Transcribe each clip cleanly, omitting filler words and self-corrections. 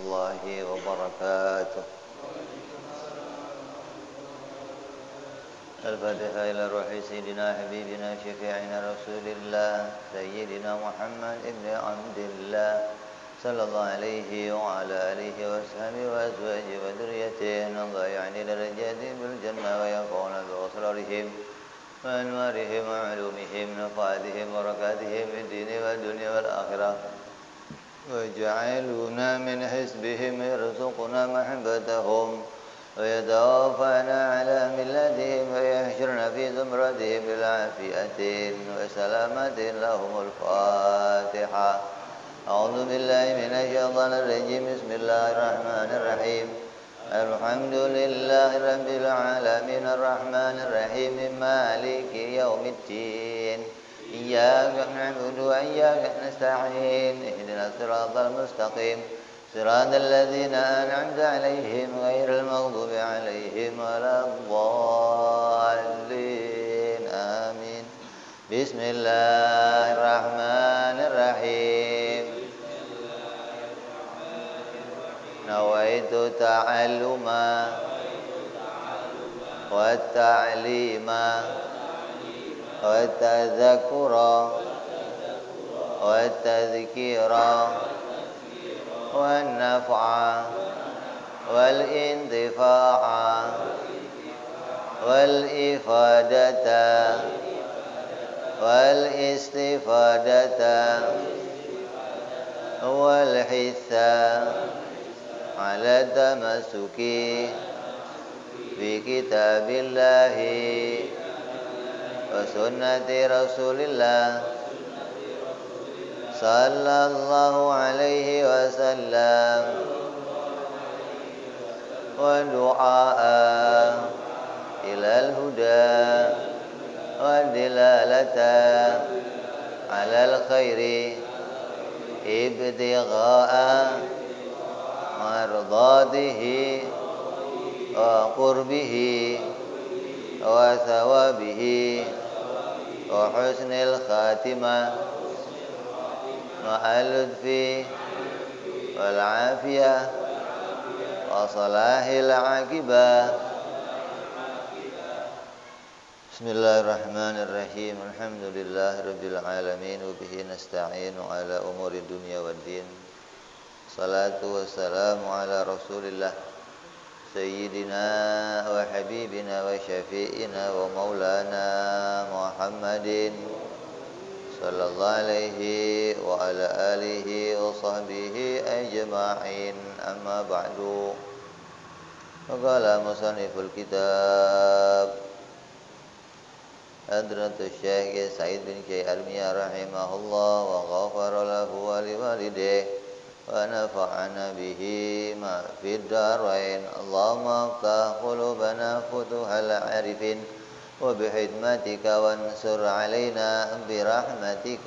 الله وبركاته. الفاتحة إلى روح سيدنا حبيبنا شفيعنا رسول الله سيدنا محمد ابن عبد الله صلى الله عليه وعلى آله وصحبه وأزواجه وذريته الضيعين درجاتهم بالجنة وينفعون بأسرارهم وأنوارهم وعلومهم ونفعاتهم وبركاتهم في الدين والدنيا والآخرة ويجعلنا من حزبهم يرزقنا محبتهم ويتوفانا على ملتهم ويحشرنا في زمرتهم بالعافية وسلامة لهم. الفاتحة. أعوذ بالله من الشيطان الرجيم. بسم الله الرحمن الرحيم. الحمد لله رب العالمين الرحمن الرحيم مالك يوم الدين إياك نعبد وإياك نستعين اهدنا الصراط المستقيم صراط الذين أنعمت عليهم غير المغضوب عليهم ولا الضالين آمين. بسم الله الرحمن الرحيم. نويت تعلم والتعليم والتذكر والتذكير والنفع والانتفاع والإفادة والاستفادة والحث على التمسك بكتاب الله وسنة رسول الله صلى الله عليه وسلم ودعاء إلى الهدى والدلالة على الخير ابتغاء مرضاته وقربه وثوابه وحسن الخاتمة مع اللطف والعافية وصلاح العاقبة. بسم الله الرحمن الرحيم. الحمد لله رب العالمين وبه نستعين على أمور الدنيا والدين. الصلاة والسلام على رسول الله سيدنا وحبيبنا وشفيئنا ومولانا محمد صلى الله عليه وعلى آله وصحبه أجمعين. أما بعد. وقال مصنف الكتاب حضرة الشيخ سعيد بن شيخ أرمية رحمه الله وغفر له ولوالديه ونفعنا به ما في الدارين. اللهم افتح قلوبنا فتوح العارفين وبحكمتك وانصر علينا برحمتك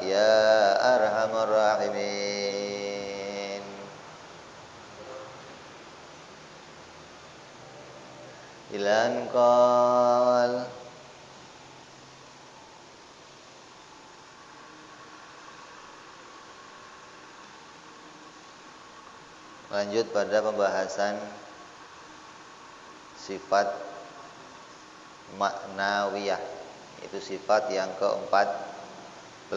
يا أرحم الراحمين. إلى أن قال lanjut pada pembahasan sifat maknawiyah, itu sifat yang ke-14.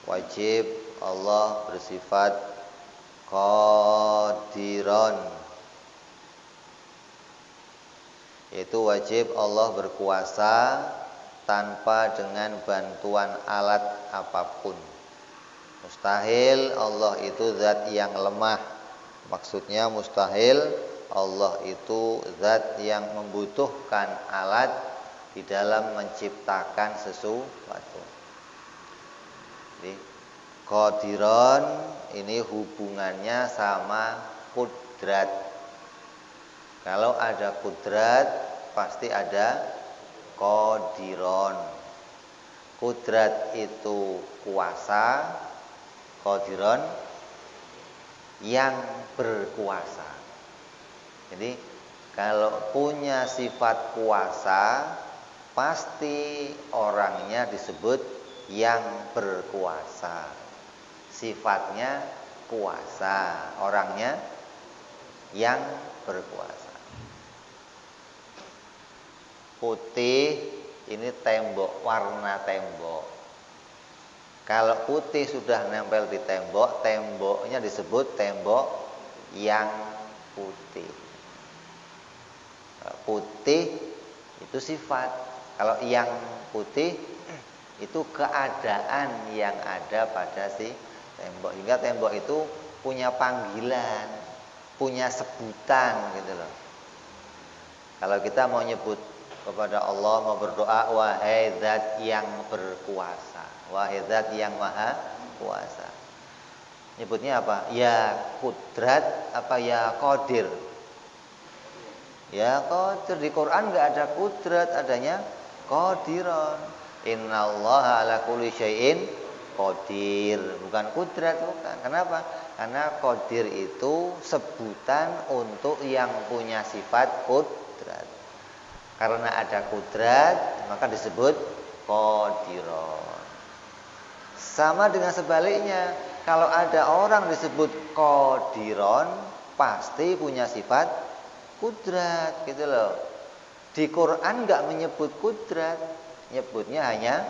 Wajib Allah bersifat qadiron, yaitu wajib Allah berkuasa tanpa dengan bantuan alat apapun. Mustahil Allah itu zat yang lemah. Maksudnya mustahil Allah itu zat yang membutuhkan alat di dalam menciptakan sesuatu. Jadi qadiron ini hubungannya sama kudrat. Kalau ada kudrat pasti ada qadiron. Kudrat itu kuasa, qadiron yang berkuasa. Jadi kalau punya sifat kuasa pasti orangnya disebut yang berkuasa. Sifatnya kuasa, orangnya yang berkuasa. Putih ini tembok, warna tembok. Kalau putih sudah nempel di tembok, temboknya disebut tembok yang putih. Putih itu sifat. Kalau yang putih itu keadaan yang ada pada si tembok. Hingga tembok itu punya panggilan, punya sebutan gitu loh. Kalau kita mau nyebut kepada Allah, mau berdoa, wahai zat yang berkuasa, wahai zat yang maha kuasa. Nyebutnya apa? Ya kudrat, apa ya qadir? Ya qadir. Di Quran enggak ada kudrat, adanya qadiran. Innallaha ala kulli syai'in qadir. Bukan kudrat, bukan. Kenapa? Karena qadir itu sebutan untuk yang punya sifat kudrat. Karena ada kudrat, maka disebut qadiran. Sama dengan sebaliknya, kalau ada orang disebut qadiran, pasti punya sifat kudrat, gitu loh. Di Quran enggak menyebut kudrat, nyebutnya hanya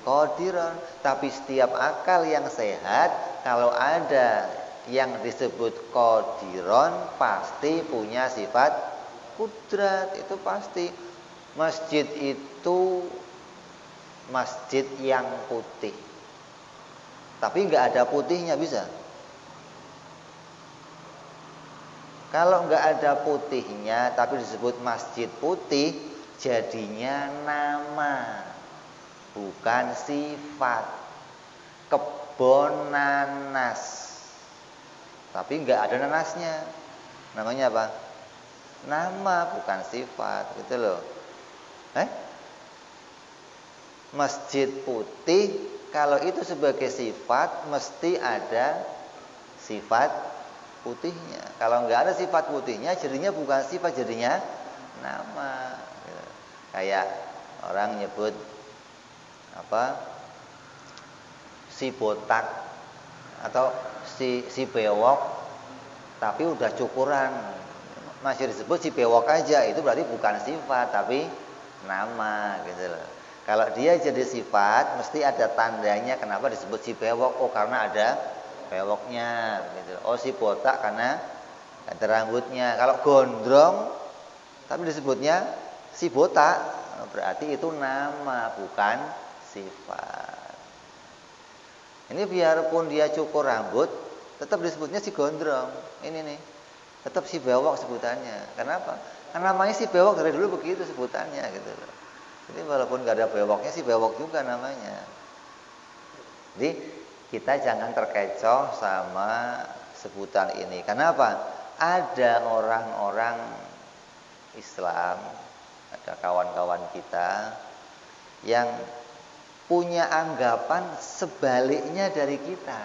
qadiran. Tapi setiap akal yang sehat, kalau ada yang disebut qadiran, pasti punya sifat kudrat, itu pasti. Masjid itu masjid yang putih, tapi nggak ada putihnya, bisa? Kalau nggak ada putihnya tapi disebut masjid putih, jadinya nama, bukan sifat. Kebon nanas, tapi nggak ada nanasnya, namanya apa? Nama, bukan sifat, gitu loh. Masjid putih, kalau itu sebagai sifat mesti ada sifat putihnya. Kalau nggak ada sifat putihnya, jadinya bukan sifat, jadinya nama. Kayak orang nyebut apa, si botak atau si bewok, tapi udah cukuran, masih disebut si bewok aja, itu berarti bukan sifat tapi nama, gitu loh. Kalau dia jadi sifat, mesti ada tandanya kenapa disebut si bewok. Oh, karena ada bewoknya, gitu. Oh, si botak karena ada rambutnya. Kalau gondrong tapi disebutnya si botak, berarti itu nama, bukan sifat. Ini biarpun dia cukur rambut, tetap disebutnya si gondrong. Ini nih, tetap si bewok sebutannya. Kenapa? Karena namanya si bewok dari dulu begitu sebutannya, gitu loh. Jadi walaupun nggak ada bewoknya, si bewok juga namanya. Jadi kita jangan terkecoh sama sebutan ini. Kenapa? Ada orang-orang Islam, ada kawan-kawan kita yang punya anggapan sebaliknya dari kita.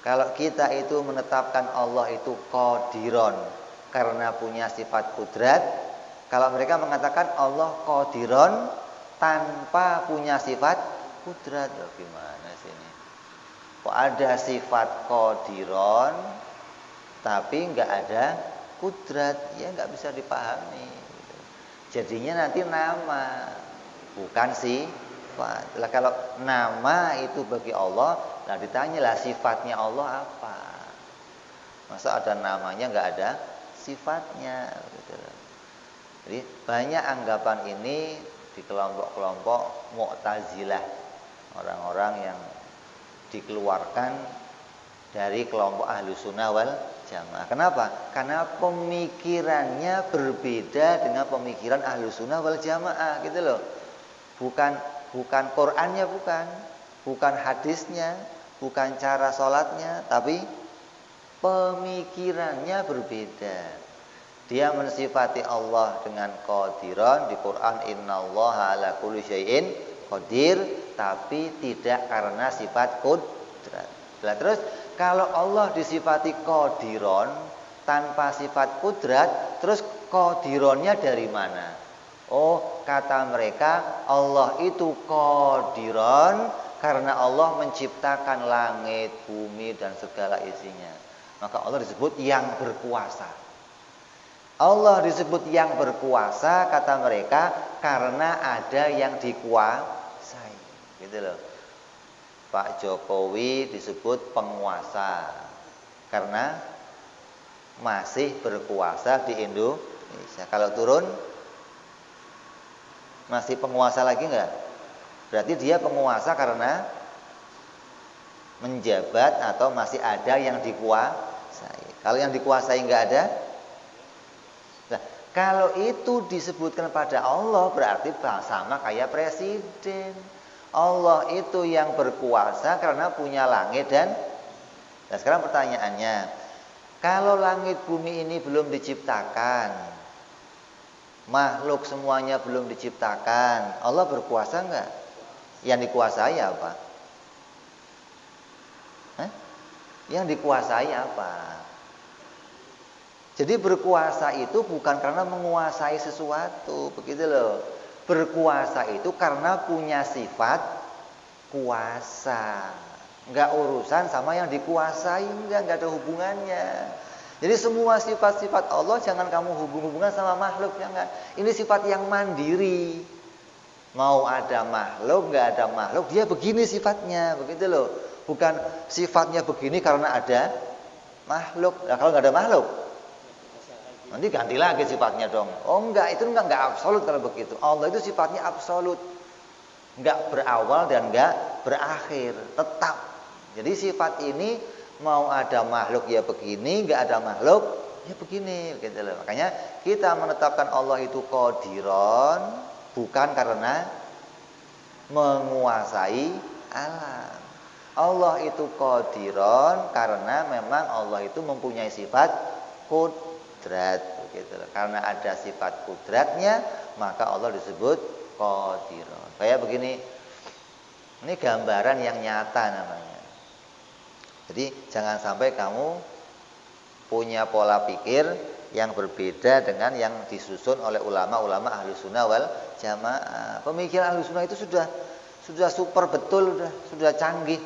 Kalau kita itu menetapkan Allah itu qadiron karena punya sifat kudrat, kalau mereka mengatakan Allah qadiron tanpa punya sifat kudrat, loh, gimana sih ini? Kok ada sifat qadiron tapi nggak ada kudrat? Ya nggak bisa dipahami. Jadinya nanti nama, bukan sifat. Lah kalau nama itu bagi Allah, lah ditanyalah sifatnya Allah apa? Masa ada namanya nggak ada sifatnya, gitu. Jadi banyak anggapan ini di kelompok-kelompok Mu'tazilah, orang-orang yang dikeluarkan dari kelompok Ahlussunnah wal Jamaah. Kenapa? Karena pemikirannya berbeda dengan pemikiran Ahlussunnah wal Jamaah, gitu loh. Bukan Qur'annya, bukan hadisnya, bukan cara sholatnya, tapi pemikirannya berbeda. Dia mensifati Allah dengan qadiran, di Quran innallaha ala kulli syai'in qadir, tapi tidak karena sifat qudrat. Nah, terus kalau Allah disifati qadiran tanpa sifat qudrat, terus qadirannya dari mana? Oh, kata mereka Allah itu qadiran Karena Allah menciptakan langit, bumi, dan segala isinya. Maka Allah disebut yang berkuasa. Allah disebut yang berkuasa, kata mereka, karena ada yang dikuasai. Gitu loh. Pak Jokowi disebut penguasa karena masih berkuasa di Indonesia. Kalau turun, masih penguasa lagi enggak? Berarti dia penguasa karena menjabat atau masih ada yang dikuasai. Kalau yang dikuasai enggak ada, nah, kalau itu disebutkan pada Allah berarti sama kayak presiden. Allah itu yang berkuasa karena punya langit dan. Nah sekarang pertanyaannya, kalau langit bumi ini belum diciptakan, makhluk semuanya belum diciptakan, Allah berkuasa enggak? Yang dikuasai apa? Yang dikuasai apa? Jadi berkuasa itu bukan karena menguasai sesuatu, begitu loh. Berkuasa itu karena punya sifat kuasa. Enggak urusan sama yang dikuasai, enggak ada hubungannya. Jadi semua sifat-sifat Allah jangan kamu hubung-hubungkan sama makhluk, jangan. Ini sifat yang mandiri. Mau ada makhluk, enggak ada makhluk, dia begini sifatnya, begitu loh. Bukan sifatnya begini karena ada makhluk. Nah, kalau enggak ada makhluk, nanti ganti lagi sifatnya dong. Oh enggak, itu enggak absolut kalau begitu. Allah itu sifatnya absolut. Enggak berawal dan enggak berakhir, tetap. Jadi sifat ini mau ada makhluk ya begini, enggak ada makhluk ya begini, gitu loh. Makanya kita menetapkan Allah itu qadiron bukan karena menguasai alam. Allah itu qadiron karena memang Allah itu mempunyai sifat kudrat, begitu loh. Karena ada sifat kudratnya, maka Allah disebut qadiron. Kayak begini. Ini gambaran yang nyata namanya. Jadi jangan sampai kamu punya pola pikir yang berbeda dengan yang disusun oleh ulama-ulama ahlu sunnah wal jamaah. Pemikiran ahlu sunnah itu sudah super betul, sudah canggih.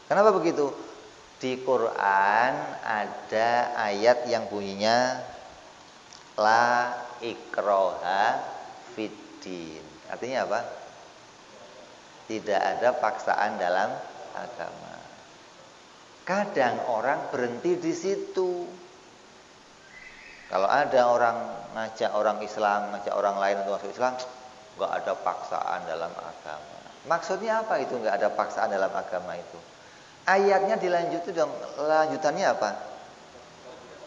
Kenapa begitu? Di Quran ada ayat yang bunyinya la ikraha fiddin. Artinya apa? Tidak ada paksaan dalam agama. Kadang orang berhenti di situ. Kalau ada orang ngajak orang Islam, ngajak orang lain untuk masuk Islam, enggak ada paksaan dalam agama. Maksudnya apa itu enggak ada paksaan dalam agama itu? Ayatnya dilanjutin dong. Lanjutannya apa?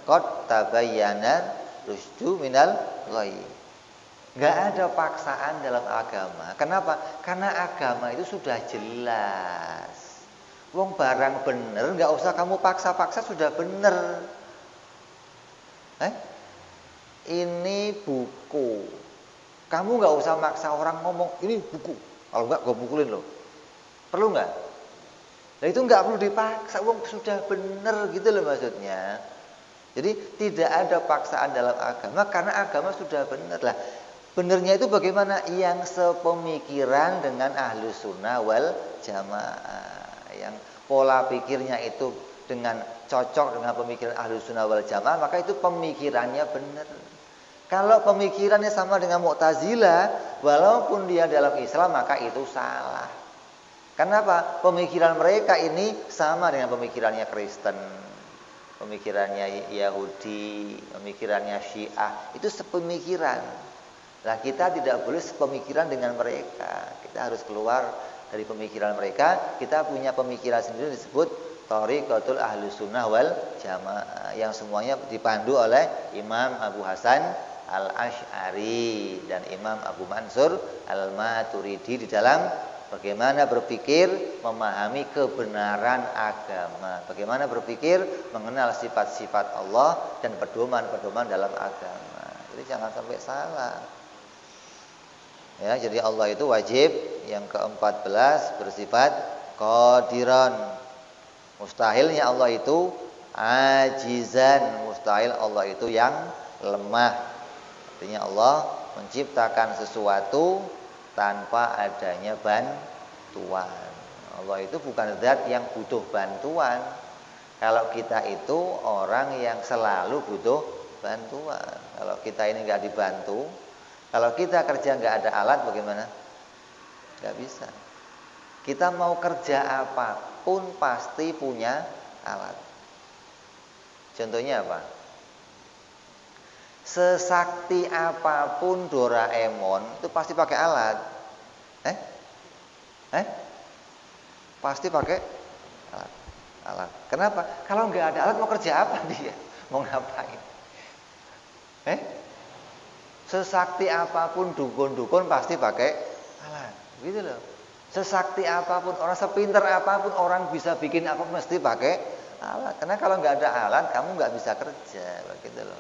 Qad tabayyana rusdu minal ghayy. Enggak ada paksaan dalam agama. Kenapa? Karena agama itu sudah jelas. Wong barang bener, enggak usah kamu paksa-paksa, sudah bener. Ini buku. Kamu nggak usah maksa orang ngomong ini buku. Kalau nggak gue pukulin loh. Perlu nggak? Nah itu nggak perlu dipaksa. Wong sudah bener gitu loh maksudnya. Jadi tidak ada paksaan dalam agama karena agama sudah bener lah. Benernya itu bagaimana? Yang sepemikiran dengan ahlu sunnah wal jamaah. Yang pola pikirnya itu dengan cocok dengan pemikiran ahlu sunnah wal jamaah, maka itu pemikirannya benar. Kalau pemikirannya sama dengan Mu'tazilah, walaupun dia dalam Islam, maka itu salah. Kenapa? Pemikiran mereka ini sama dengan pemikirannya Kristen, pemikirannya Yahudi, pemikirannya Syiah. Itu sepemikiran. Nah kita tidak boleh sepemikiran dengan mereka. Kita harus keluar dari pemikiran mereka. Kita punya pemikiran sendiri disebut Thariqatul Ahlus Sunnah wal Jamaah, yang semuanya dipandu oleh Imam Abu Hasan Al-Asy'ari dan Imam Abu Mansur Al-Maturidi di dalam bagaimana berpikir memahami kebenaran agama, bagaimana berpikir mengenal sifat-sifat Allah dan pedoman-pedoman dalam agama. Jadi jangan sampai salah. Ya, jadi Allah itu wajib yang ke-14 bersifat qadiran. Mustahilnya Allah itu ajizan, mustahil Allah itu yang lemah. Artinya Allah menciptakan sesuatu tanpa adanya bantuan. Allah itu bukan zat yang butuh bantuan. Kalau kita itu orang yang selalu butuh bantuan. Kalau kita ini nggak dibantu, kalau kita kerja nggak ada alat bagaimana? Nggak bisa. Kita mau kerja apapun pasti punya alat. Contohnya apa? Sesakti apapun Doraemon itu pasti pakai alat. Pasti pakai alat. Kenapa? Kalau nggak ada alat mau kerja apa dia? Mau ngapain? Sesakti apapun dukun-dukun pasti pakai alat. Gitu loh. Sesakti apapun, orang sepinter apapun, orang bisa bikin apa mesti pakai alat. Karena kalau nggak ada alat, kamu nggak bisa kerja, begitu loh.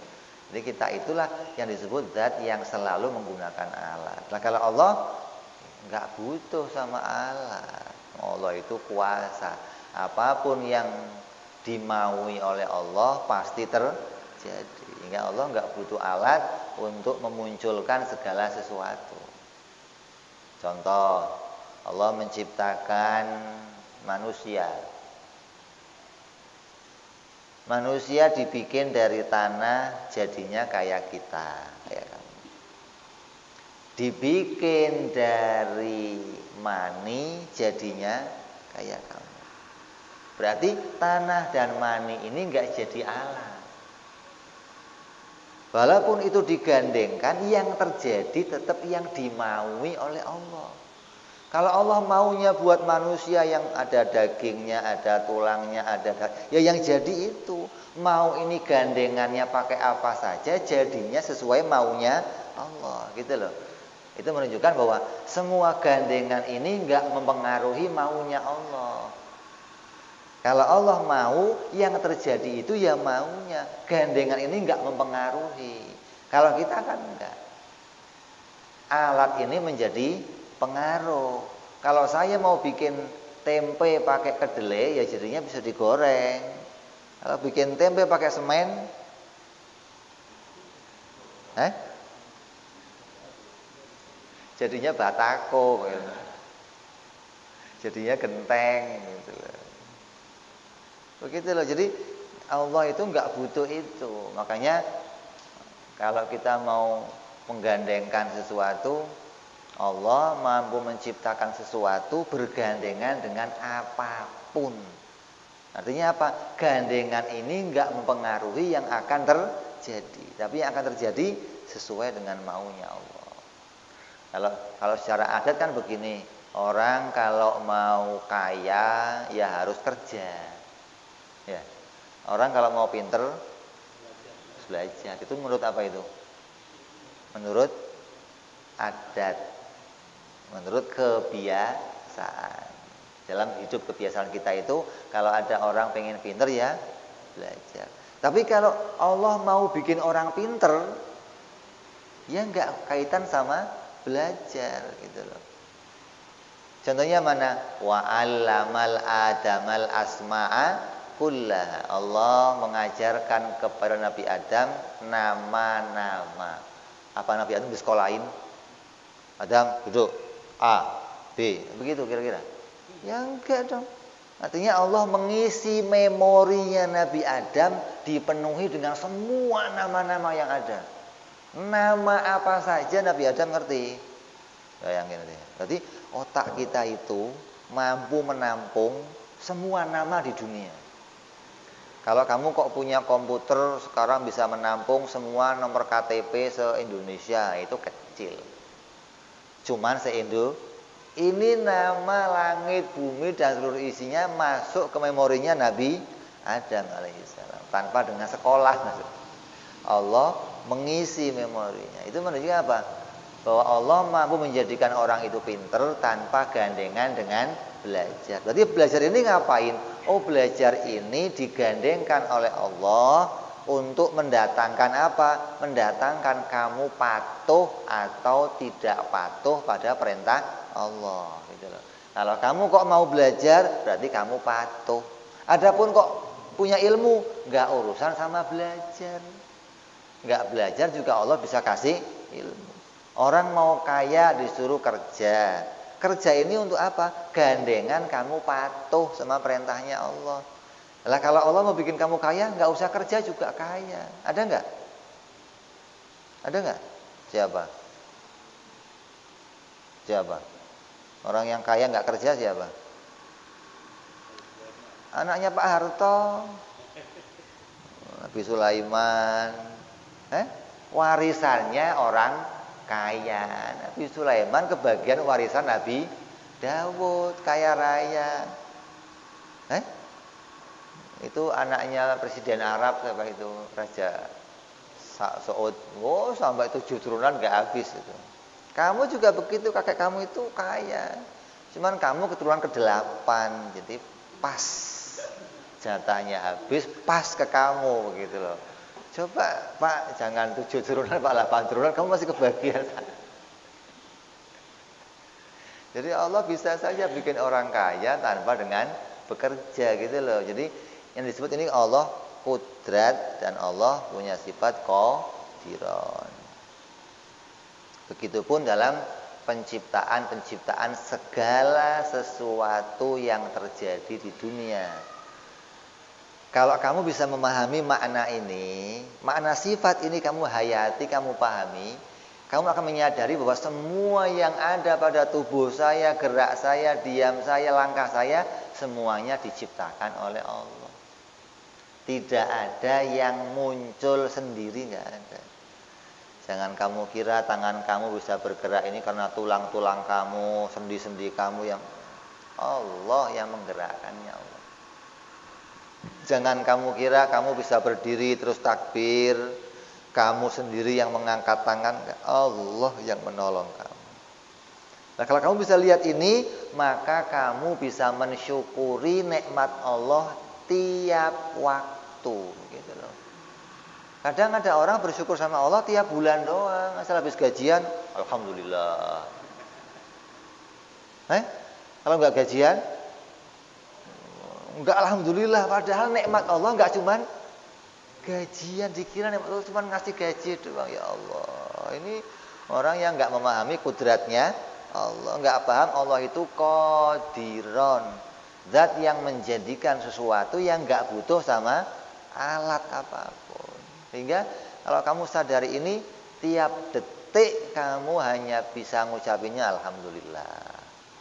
Jadi kita itulah yang disebut zat yang selalu menggunakan alat. Nah kalau Allah nggak butuh sama alat. Allah itu kuasa. Apapun yang dimaui oleh Allah pasti terjadi. Hingga Allah nggak butuh alat untuk memunculkan segala sesuatu. Contoh, Allah menciptakan manusia. Manusia dibikin dari tanah, jadinya kayak kita, kayak kamu. Dibikin dari mani, jadinya kayak kamu. Berarti tanah dan mani ini enggak jadi alat. Walaupun itu digandengkan, yang terjadi tetap yang dimaui oleh Allah. Kalau Allah maunya buat manusia yang ada dagingnya, ada tulangnya, ya yang jadi itu. Mau ini gandengannya pakai apa saja, jadinya sesuai maunya Allah, gitu loh. Itu menunjukkan bahwa semua gandengan ini enggak mempengaruhi maunya Allah. Kalau Allah mau, yang terjadi itu ya maunya. Gandengan ini enggak mempengaruhi. Kalau kita kan enggak. Alat ini menjadi pengaruh. Kalau saya mau bikin tempe pakai kedelai, ya jadinya bisa digoreng. Kalau bikin tempe pakai semen, jadinya batako, gitu. Jadinya genteng, gitu loh. Begitu loh. Jadi Allah itu nggak butuh itu. Makanya kalau kita mau menggandengkan sesuatu, Allah mampu menciptakan sesuatu bergandengan dengan apapun. Artinya apa? Gandengan ini nggak mempengaruhi yang akan terjadi, tapi yang akan terjadi sesuai dengan maunya Allah. Kalau secara adat kan begini, orang kalau mau kaya ya harus kerja. Ya. Orang kalau mau pinter belajar. Itu menurut apa itu? Menurut adat. Menurut kebiasaan. Dalam hidup kebiasaan kita itu, kalau ada orang pengen pinter ya belajar. Tapi kalau Allah mau bikin orang pinter, ya nggak kaitan sama belajar gitu loh. Contohnya mana? Wa 'allamal adamal asma'a kullaha. Allah mengajarkan kepada Nabi Adam nama-nama. Apa Nabi Adam disekolahin? Adam duduk A, B, begitu kira-kira? Ya enggak dong. Artinya Allah mengisi memorinya Nabi Adam dipenuhi dengan semua nama-nama yang ada. Nama apa saja Nabi Adam ngerti. Bayangin aja. Berarti otak kita itu mampu menampung semua nama di dunia. Kalau kamu kok punya komputer sekarang bisa menampung semua nomor KTP se-Indonesia, itu kecil. Cuman se-Indo ini nama langit, bumi dan seluruh isinya masuk ke memorinya Nabi Adam alaihissalam tanpa dengan sekolah. Allah mengisi memorinya. Itu menunjukkan apa? Bahwa Allah mampu menjadikan orang itu pinter tanpa gandengan dengan belajar. Berarti belajar ini ngapain? Oh, belajar ini digandengkan oleh Allah untuk mendatangkan apa? Mendatangkan kamu patuh atau tidak patuh pada perintah Allah, gitu loh. Kalau kamu kok mau belajar, berarti kamu patuh. Adapun kok punya ilmu, nggak urusan sama belajar. Nggak belajar juga Allah bisa kasih ilmu. Orang mau kaya disuruh kerja. Kerja ini untuk apa? Gandengan kamu patuh sama perintahnya Allah. Lah kalau Allah mau bikin kamu kaya, nggak usah kerja juga kaya. Ada nggak? Ada nggak? Siapa? Siapa? Orang yang kaya nggak kerja siapa? Anaknya Pak Harto, Nabi Sulaiman. Warisannya orang kaya. Nabi Sulaiman kebagian warisan Nabi Dawud, kaya raya. Itu anaknya presiden Arab siapa itu? Raja Saud. Oh, sampai 7 turunan gak habis itu. Kamu juga begitu, kakek kamu itu kaya. Cuman kamu keturunan ke-8, jadi pas jatahnya habis, pas ke kamu begitu loh. Coba Pak, jangan 7 turunan, Pak 8 turunan, kamu masih kebagian. Jadi Allah bisa saja bikin orang kaya tanpa dengan bekerja gitu loh. Jadi yang disebut ini Allah kudrat dan Allah punya sifat qadiron. Begitupun dalam penciptaan segala sesuatu yang terjadi di dunia. Kalau kamu bisa memahami makna ini, makna sifat ini kamu hayati, kamu pahami, kamu akan menyadari bahwa semua yang ada pada tubuh saya, gerak saya, diam saya, langkah saya, semuanya diciptakan oleh Allah. Tidak ada yang muncul sendiri, nggak ada. Jangan kamu kira tangan kamu bisa bergerak ini karena tulang-tulang kamu, sendi-sendi kamu yang Allah yang menggerakkannya Allah. Jangan kamu kira kamu bisa berdiri terus takbir, kamu sendiri yang mengangkat tangan, Allah yang menolong kamu. Nah, kalau kamu bisa lihat ini, maka kamu bisa mensyukuri nikmat Allah tiap waktu, gitu loh. Kadang ada orang bersyukur sama Allah tiap bulan doang, asal habis gajian, alhamdulillah. Kalau nggak gajian, enggak alhamdulillah, padahal nikmat Allah enggak cuman gajian, dikira nikmat Allah cuman ngasih gaji doang. Ya Allah, ini orang yang enggak memahami kudratnya Allah, enggak paham Allah itu qadiron, zat yang menjadikan sesuatu yang enggak butuh sama alat apapun. Sehingga kalau kamu sadari ini, tiap detik kamu hanya bisa ngucapinnya alhamdulillah,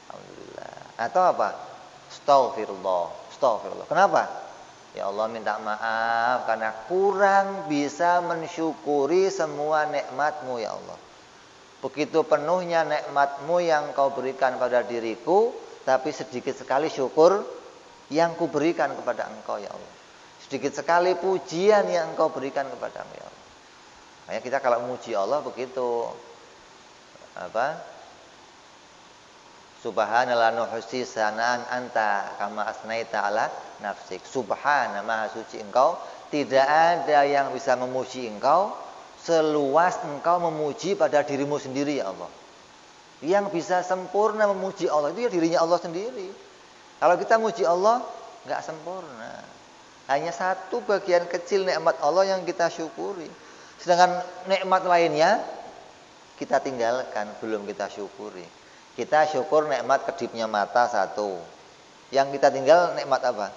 alhamdulillah. Atau apa? Astaghfirullah. Kenapa? Ya Allah, minta maaf karena kurang bisa mensyukuri semua nikmat-Mu ya Allah. Begitu penuhnya nikmat-Mu yang Kau berikan pada diriku, tapi sedikit sekali syukur yang Ku berikan kepada Engkau ya Allah. Sedikit sekali pujian yang Engkau berikan kepada Engkau ya Allah. Makanya kita kalau memuji Allah begitu. Subhanallah nuhsi sanaan anta kama asnaita ala nafsik. Subhana, maha suci Engkau, tidak ada yang bisa memuji Engkau seluas Engkau memuji pada dirimu sendiri ya Allah. Yang bisa sempurna memuji Allah itu ya dirinya Allah sendiri. Kalau kita muji Allah enggak sempurna. Hanya satu bagian kecil nikmat Allah yang kita syukuri. Sedangkan nikmat lainnya kita tinggalkan, belum kita syukuri. Kita syukur nikmat kedipnya mata satu. Yang kita tinggal nikmat apa?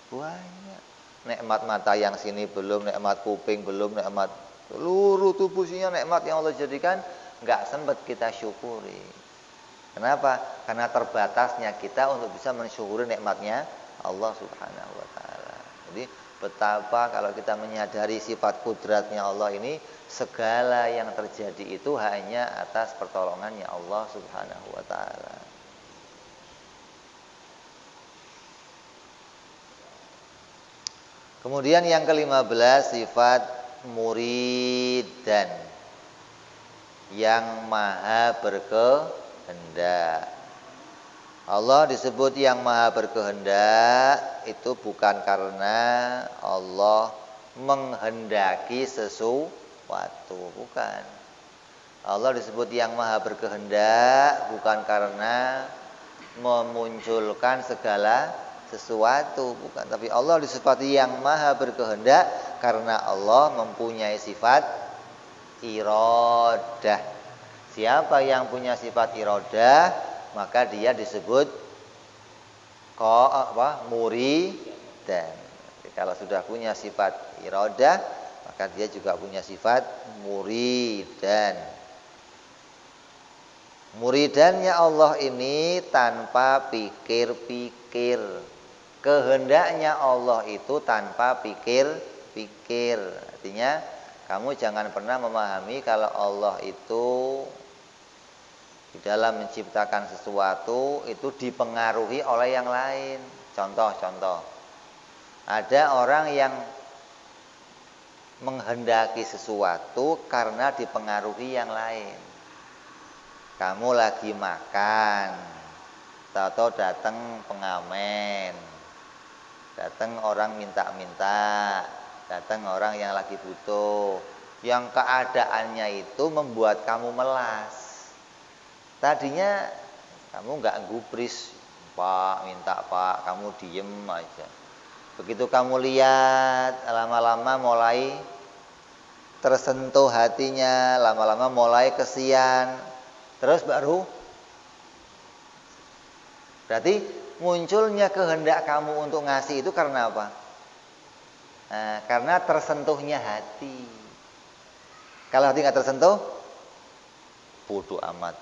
Banyak. Nikmat mata yang sini belum, nikmat kuping belum, nikmat seluruh tubuhnya nikmat yang Allah jadikan enggak sempat kita syukuri. Kenapa? Karena terbatasnya kita untuk bisa mensyukuri nikmatnya Allah Subhanahu wa taala. Jadi betapa kalau kita menyadari sifat kudratnya Allah ini, segala yang terjadi itu hanya atas pertolongannya Allah Subhanahu wa taala. Kemudian yang ke-15 sifat muridan, yang maha berkehendak. Allah disebut yang maha berkehendak itu bukan karena Allah menghendaki sesuatu, bukan. Allah disebut yang maha berkehendak bukan karena memunculkan segala sesuatu, bukan. Tapi Allah disifati yang maha berkehendak karena Allah mempunyai sifat iradah, Siapa yang punya sifat iradah, maka dia disebut muridan. Kalau sudah punya sifat iradah, maka dia juga punya sifat muridan. Muridannya Allah ini tanpa pikir-pikir. Kehendaknya Allah itu tanpa pikir-pikir. Artinya kamu jangan pernah memahami kalau Allah itu di dalam menciptakan sesuatu itu dipengaruhi oleh yang lain. Contoh. Ada orang yang menghendaki sesuatu karena dipengaruhi yang lain. Kamu lagi makan, atau datang pengamen, datang orang minta-minta, datang orang yang lagi butuh, yang keadaannya itu membuat kamu melas. Tadinya kamu nggak gubris, Pak, minta Pak, kamu diem aja. Begitu kamu lihat, lama-lama mulai tersentuh hatinya, lama-lama mulai kesian, terus baru berarti munculnya kehendak kamu untuk ngasih itu karena apa? Nah, karena tersentuhnya hati. Kalau hati nggak tersentuh, bodoh amat.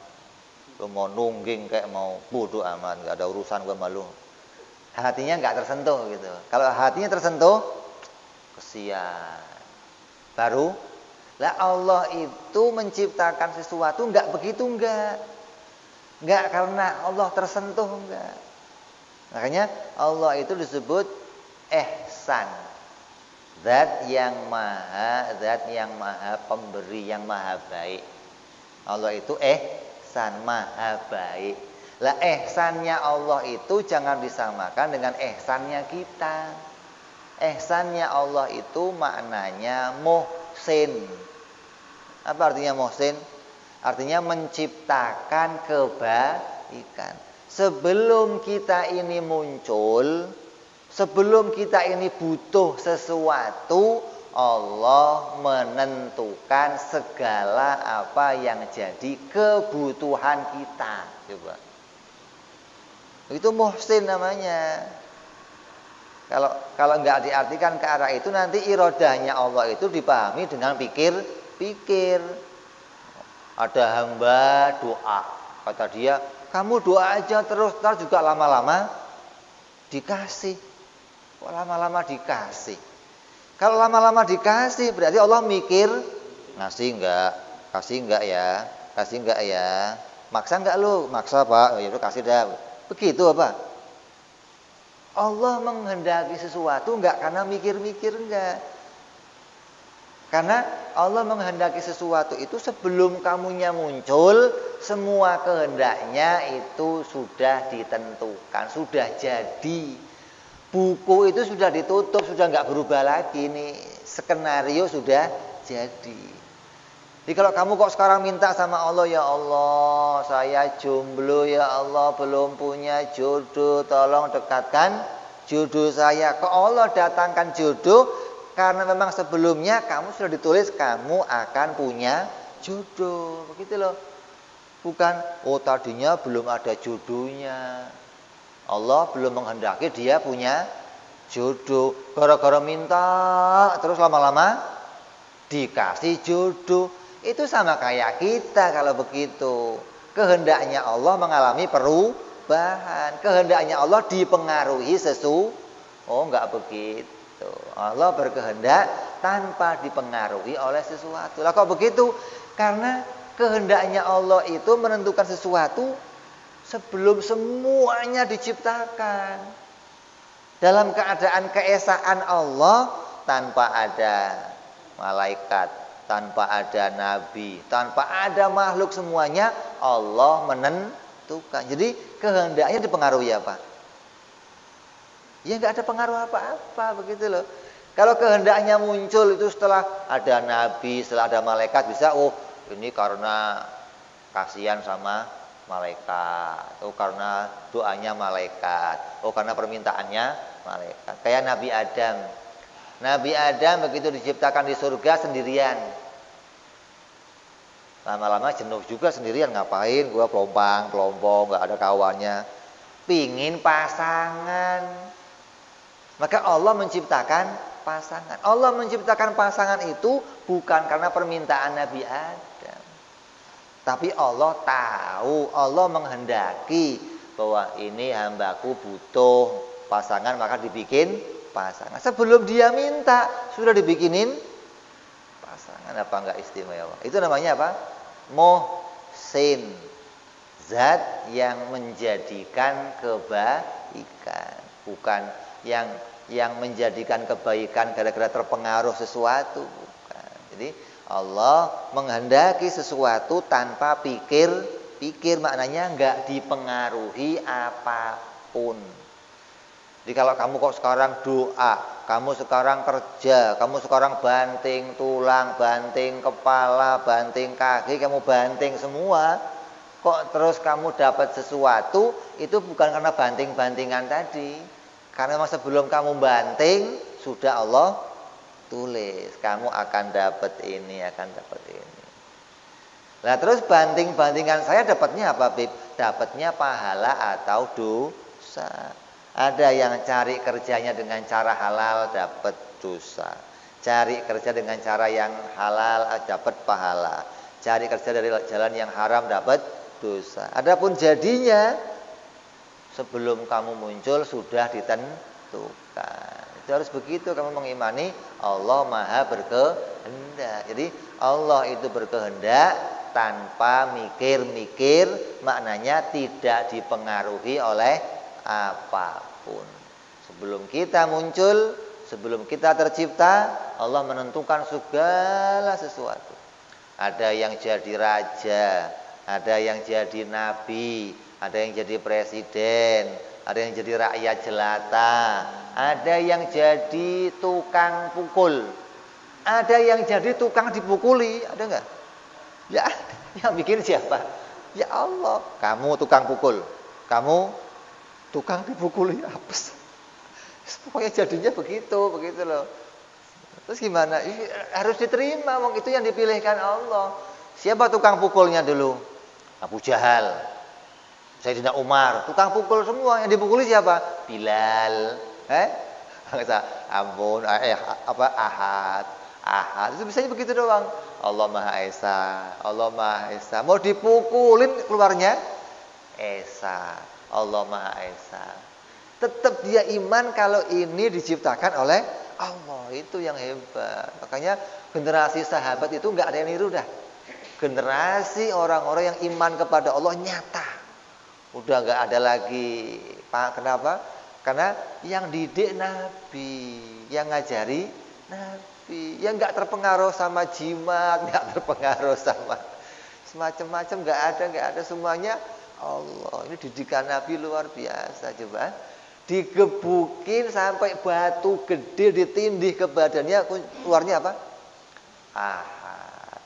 Lu mau nungging kayak mau bodoh amat, nggak ada urusan gue malu. Hatinya nggak tersentuh gitu. Kalau hatinya tersentuh, kesian. Baru, lah Allah itu menciptakan sesuatu nggak begitu nggak karena Allah tersentuh enggak. Makanya Allah itu disebut ihsan. Zat yang maha pemberi, yang maha baik. Allah itu ihsan, maha baik. Lah ihsannya Allah itu jangan disamakan dengan ihsannya kita. Ihsannya Allah itu maknanya muhsin. Apa artinya muhsin? Artinya menciptakan kebaikan. Sebelum kita ini muncul, sebelum kita ini butuh sesuatu, Allah menentukan segala apa yang jadi kebutuhan kita. Coba. Itu muhsin namanya. Kalau nggak diartikan ke arah itu, nanti irodahnya Allah itu dipahami dengan pikir-pikir. Ada hamba doa, kata dia, kamu doa aja terus, ntar juga lama-lama dikasih. Kok lama-lama dikasih? Kalau lama-lama dikasih berarti Allah mikir, ngasih enggak? Kasih enggak ya? Kasih enggak ya? Maksa enggak lu? Maksa Pak, ya udah kasih dah. Begitu apa? Allah menghendaki sesuatu enggak karena mikir-mikir enggak. Karena Allah menghendaki sesuatu itu sebelum kamunya muncul, semua kehendaknya itu sudah ditentukan, sudah jadi. Buku itu sudah ditutup, sudah nggak berubah lagi nih. Skenario sudah jadi. Jadi kalau kamu kok sekarang minta sama Allah, ya Allah, saya jomblo ya Allah, belum punya jodoh, tolong dekatkan jodoh saya. Kok Allah datangkan jodoh? Karena memang sebelumnya kamu sudah ditulis kamu akan punya jodoh. Begitu loh. Bukan, oh tadinya belum ada jodohnya. Allah belum menghendaki dia punya jodoh. Gara-gara minta, terus lama-lama dikasih jodoh. Itu sama kayak kita kalau begitu. Kehendaknya Allah mengalami perubahan. Kehendaknya Allah dipengaruhi sesuatu. Oh enggak begitu. Allah berkehendak tanpa dipengaruhi oleh sesuatu. Lah kok begitu? Karena kehendaknya Allah itu menentukan sesuatu sebelum semuanya diciptakan. Dalam keadaan keesaan Allah, tanpa ada malaikat, tanpa ada nabi, tanpa ada makhluk, semuanya Allah menentukan. Jadi kehendaknya dipengaruhi apa? Ya nggak ada pengaruh apa-apa, begitu loh. Kalau kehendaknya muncul itu setelah ada nabi, setelah ada malaikat, bisa ini karena kasihan sama malaikat, karena doanya malaikat, karena permintaannya malaikat. Kayak Nabi Adam. Nabi Adam begitu diciptakan di surga sendirian. Lama-lama jenuh juga sendirian, ngapain gua kelompong, nggak ada kawannya. Pingin pasangan. Maka Allah menciptakan pasangan. Allah menciptakan pasangan itu bukan karena permintaan Nabi Adam. Tapi Allah tahu, Allah menghendaki bahwa ini hambaku butuh pasangan, maka dibikin pasangan. Sebelum dia minta, sudah dibikinin pasangan. Apa enggak istimewa? Itu namanya apa? Muhsin. Zat yang menjadikan kebaikan. Bukan yang menjadikan kebaikan gara-gara terpengaruh sesuatu. Bukan. Jadi Allah menghendaki sesuatu tanpa pikir maknanya enggak dipengaruhi apapun. Jadi kalau kamu kok sekarang doa, kamu sekarang kerja, kamu sekarang banting tulang, banting kepala, banting kaki, kamu banting semua, kok terus kamu dapat sesuatu, itu bukan karena banting-bantingan tadi. Karena memang sebelum kamu banting, sudah Allah tulis, kamu akan dapat ini, akan dapat ini. Nah terus banting-bantingan saya dapatnya apa, Bib? Dapatnya pahala atau dosa. Ada yang cari kerjanya dengan cara halal dapat dosa. Cari kerja dengan cara yang halal dapat pahala. Cari kerja dari jalan yang haram dapat dosa. Adapun jadinya sebelum kamu muncul sudah ditentukan. Itu harus begitu kamu mengimani Allah Maha berkehendak. Jadi Allah itu berkehendak tanpa mikir-mikir, maknanya tidak dipengaruhi oleh apapun. Sebelum kita muncul, sebelum kita tercipta, Allah menentukan segala sesuatu. Ada yang jadi raja, ada yang jadi nabi, ada yang jadi presiden, ada yang jadi rakyat jelata, ada yang jadi tukang pukul, ada yang jadi tukang dipukuli, ada enggak? Ya, yang bikin siapa? Ya Allah. Kamu tukang pukul, kamu tukang dipukuli, apes. Pokoknya jadinya begitu loh. Terus gimana? Harus diterima, wong itu yang dipilihkan Allah. Siapa tukang pukulnya dulu? Abu Jahal, Sayyidina Umar, tukang pukul semua. Yang dipukuli siapa? Bilal. Ampun, Ahad. Itu bisanya begitu doang. Allah Maha Esa, Allah Maha Esa. Mau dipukulin keluarnya Esa, Allah Maha Esa. Tetap dia iman kalau ini diciptakan oleh Allah. Itu yang hebat. Makanya generasi sahabat itu nggak ada yang niru dah. Generasi orang-orang yang iman kepada Allah nyata. Udah nggak ada lagi. Pak, kenapa? Karena yang didik Nabi, yang ngajari Nabi, yang nggak terpengaruh sama jimat, nggak terpengaruh sama semacam-macam, nggak ada semuanya Allah. Ini didikan Nabi luar biasa. Coba digebukin sampai batu gede ditindih ke badannya, keluarnya apa? Ahad.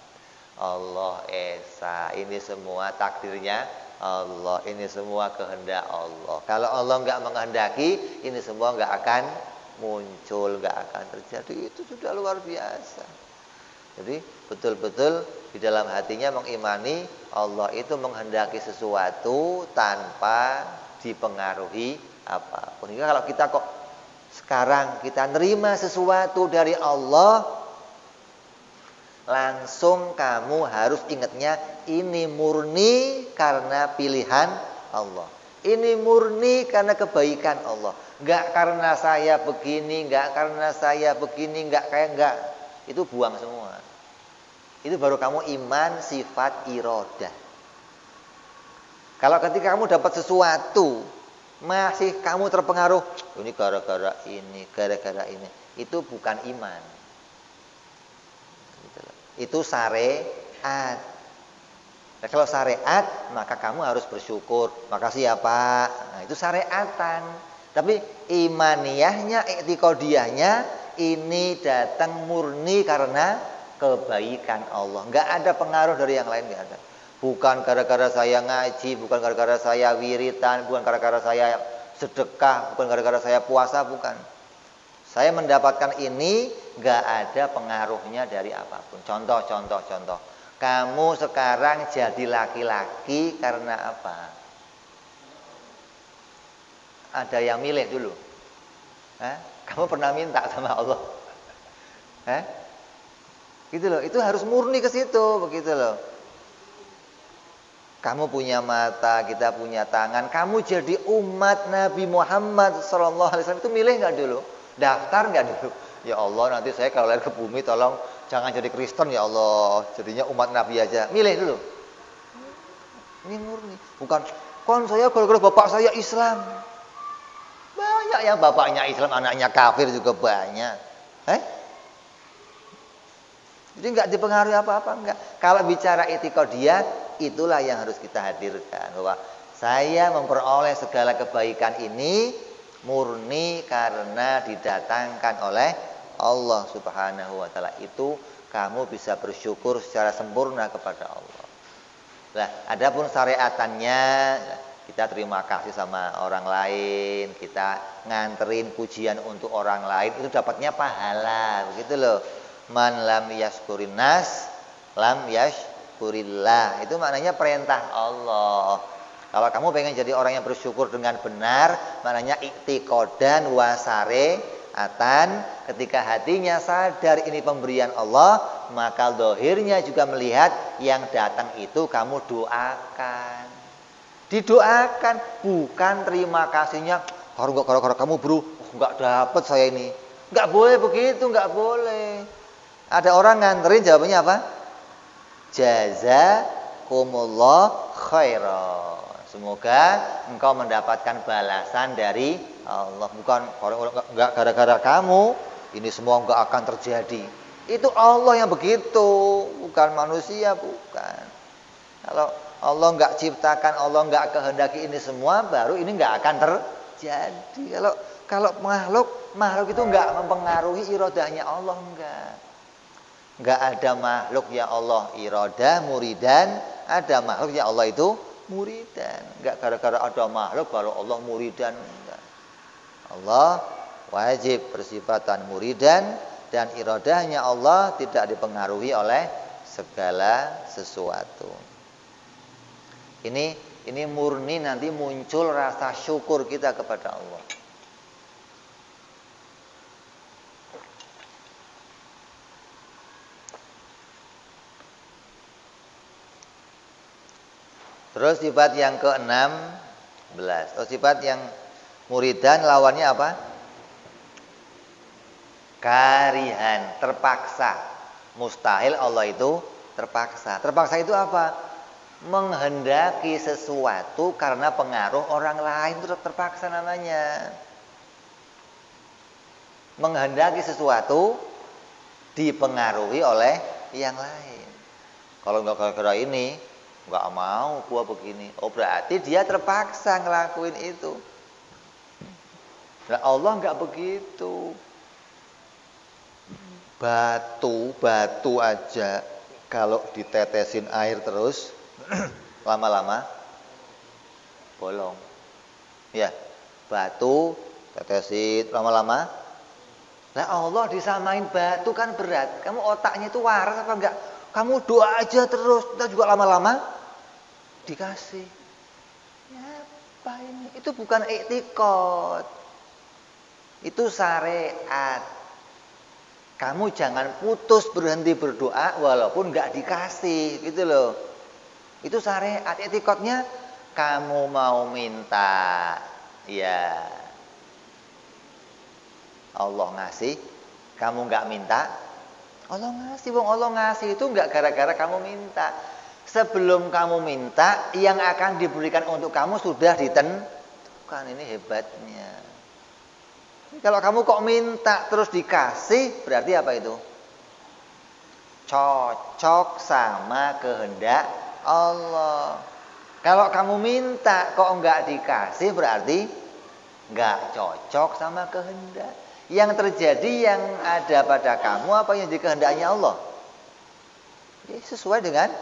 Allah Esa. Ini semua takdirnya Allah, ini semua kehendak Allah. Kalau Allah nggak menghendaki, ini semua nggak akan muncul, nggak akan terjadi. Itu sudah luar biasa. Jadi betul-betul di dalam hatinya mengimani Allah itu menghendaki sesuatu tanpa dipengaruhi apapun. Hingga kalau kita kok sekarang kita nerima sesuatu dari Allah, langsung kamu harus ingatnya ini murni karena pilihan Allah. Ini murni karena kebaikan Allah. Enggak karena saya begini, enggak karena saya begini, enggak. Itu buang semua. Itu baru kamu iman sifat irodah. Kalau ketika kamu dapat sesuatu masih kamu terpengaruh, ini gara-gara ini, itu bukan iman. Itu syariat. Nah, kalau syariat maka kamu harus bersyukur. Makasih ya Pak. Nah, itu syariatan. Tapi imaniyahnya, i'tiqadiyahnya ini datang murni karena kebaikan Allah. Enggak ada pengaruh dari yang lain, enggak ada. Bukan gara-gara saya ngaji, bukan gara-gara saya wiritan, bukan gara-gara saya sedekah, bukan gara-gara saya puasa, bukan. Saya mendapatkan ini gak ada pengaruhnya dari apapun. Contoh. Kamu sekarang jadi laki-laki karena apa? Ada yang milih dulu? Kamu pernah minta sama Allah? Gitu loh, itu harus murni ke situ, begitu loh. Kamu punya mata, kita punya tangan. Kamu jadi umat Nabi Muhammad SAW itu milih nggak dulu? Daftar nggak dulu? Ya Allah, nanti saya kalau lahir ke bumi tolong jangan jadi Kristen ya Allah. Jadinya umat Nabi aja. Milih dulu. Ini murni. Bukan, kon saya kalau bapak saya Islam. Banyak yang bapaknya Islam, anaknya kafir juga banyak. Jadi nggak dipengaruhi apa-apa, enggak. Kalau bicara etikodiah, itulah yang harus kita hadirkan. Bahwa saya memperoleh segala kebaikan ini murni karena didatangkan oleh Allah Subhanahu wa Ta'ala. Itu kamu bisa bersyukur secara sempurna kepada Allah. Nah, adapun syariatannya, kita terima kasih sama orang lain, kita nganterin pujian untuk orang lain, itu dapatnya pahala, begitu loh. Man lam yaskurin nas, lam yaskurillah. Itu maknanya perintah Allah. Kalau kamu pengen jadi orang yang bersyukur dengan benar, maknanya i'tiqodan wa syari'atan, ketika hatinya sadar ini pemberian Allah, maka zahirnya juga melihat yang datang itu kamu doakan. Didoakan, bukan terima kasihnya, gara-gara kamu bro, enggak dapat saya ini. Enggak boleh begitu, enggak boleh. Ada orang nganterin, jawabannya apa? Jazakumullah khairan. Semoga engkau mendapatkan balasan dari Allah. Bukan enggak gara-gara kamu ini semua enggak akan terjadi. Itu Allah yang begitu, bukan manusia, bukan. Kalau Allah enggak ciptakan, Allah enggak kehendaki ini semua, baru ini enggak akan terjadi. Kalau makhluk itu enggak mempengaruhi iradahnya Allah, enggak. Enggak ada makhluk ya Allah iradah muridan, ada makhluk ya Allah itu muridan. Enggak gara-gara ada makhluk kalau Allah muridan, enggak. Allah wajib bersifatan muridan dan iradahnya Allah tidak dipengaruhi oleh segala sesuatu. Ini murni, nanti muncul rasa syukur kita kepada Allah. Terus sifat yang ke-16. Sifat yang muridan lawannya apa? Karihan, terpaksa. Mustahil Allah itu terpaksa. Terpaksa itu apa? Menghendaki sesuatu karena pengaruh orang lain, itu terpaksa namanya. Menghendaki sesuatu dipengaruhi oleh yang lain. Kalau enggak gara-gara ini, enggak mau gua begini. Oh, berarti dia terpaksa ngelakuin itu. Nah, Allah enggak begitu. Batu aja kalau ditetesin air terus lama-lama bolong. Ya, batu tetesin lama-lama. Nah, Allah disamain batu kan berat. Kamu otaknya itu waras apa enggak? Kamu doa aja terus, kita juga lama-lama dikasih. Ya, apa ini? Itu bukan i'tiqad. Itu syariat. Kamu jangan putus berhenti berdoa walaupun enggak dikasih, gitu loh. Itu syariat. I'tiqadnya kamu mau minta, ya Allah ngasih, kamu enggak minta, Allah ngasih. Wong Allah ngasih itu enggak gara-gara kamu minta. Sebelum kamu minta, yang akan diberikan untuk kamu sudah ditentukan. Ini hebatnya. Kalau kamu kok minta terus dikasih, berarti apa itu? Cocok sama kehendak Allah. Kalau kamu minta kok enggak dikasih, berarti enggak cocok sama kehendak. Yang terjadi yang ada pada kamu apa yang dikehendaknya Allah? Ya, sesuai dengan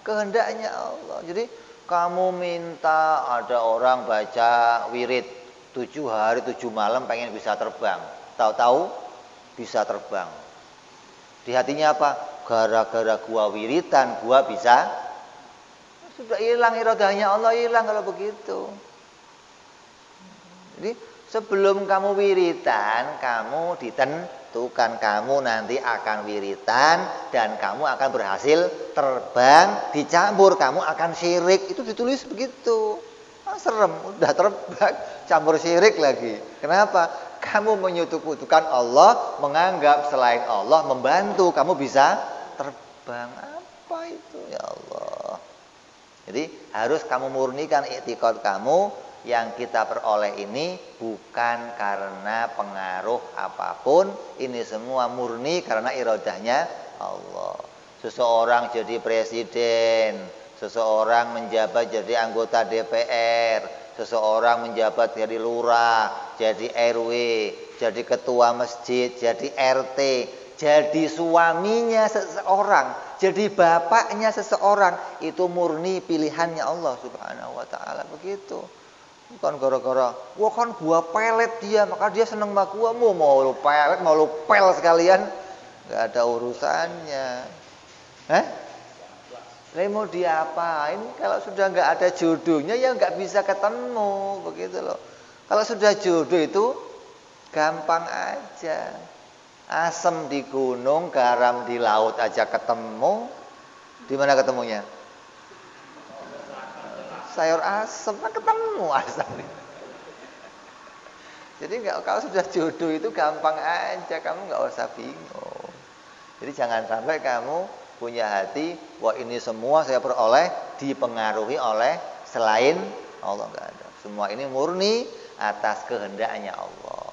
kehendaknya Allah. Jadi kamu minta ada orang baca wirid 7 hari 7 malam pengen bisa terbang. Tahu-tahu bisa terbang. Di hatinya apa? Gara-gara gua wiritan, gua bisa. Sudah hilang iradahnya Allah, hilang kalau begitu. Jadi sebelum kamu wiritan, kamu ditentukan kamu nanti akan wiritan dan kamu akan berhasil terbang, dicampur kamu akan syirik. Itu ditulis begitu. Serem, udah terbang, campur syirik lagi. Kenapa? Kamu menyekutukan Allah, menganggap selain Allah membantu kamu bisa terbang. Apa itu ya Allah? Jadi harus kamu murnikan i'tiqad kamu yang kita peroleh ini bukan karena pengaruh apapun. Ini semua murni karena iradahnya Allah. Seseorang jadi presiden, seseorang menjabat jadi anggota DPR, seseorang menjabat jadi lurah, jadi RW, jadi ketua masjid, jadi RT, jadi suaminya seseorang, jadi bapaknya seseorang, itu murni pilihannya Allah Subhanahu wa taala begitu. Bukan gara-gara gua kan gua pelet dia, maka dia seneng sama gua, mau lu pelet, mau lu pel sekalian, enggak ada urusannya. Mau diapain? Kalau sudah nggak ada jodohnya ya nggak bisa ketemu, begitu loh. Kalau sudah jodoh itu gampang aja. Asam di gunung, garam di laut aja ketemu. Di mana ketemunya? Sayur asam kan ketemu asam. Jadi kalau sudah jodoh itu gampang aja, kamu nggak usah bingung. Jadi jangan sampai kamu punya hati, wah ini semua saya peroleh dipengaruhi oleh selain Allah, enggak ada. Semua ini murni atas kehendaknya Allah.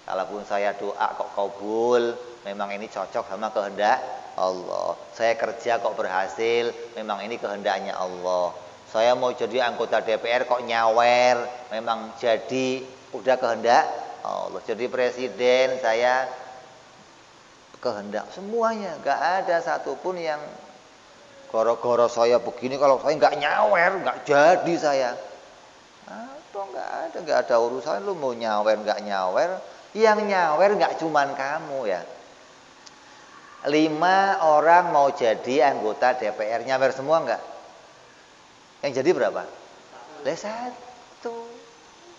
Kalaupun saya doa kok kabul, memang ini cocok sama kehendak Allah. Saya kerja kok berhasil, memang ini kehendaknya Allah. Saya mau jadi anggota DPR kok nyawer, memang jadi udah kehendak Allah. Jadi presiden saya kehendak semuanya, nggak ada satupun yang goro-goro saya begini, kalau saya nggak nyawer nggak jadi saya. Atau nggak ada urusan lu mau nyawer nggak nyawer. Yang nyawer nggak cuman kamu ya. 5 orang mau jadi anggota DPR nyawer semua nggak? Yang jadi berapa? 1.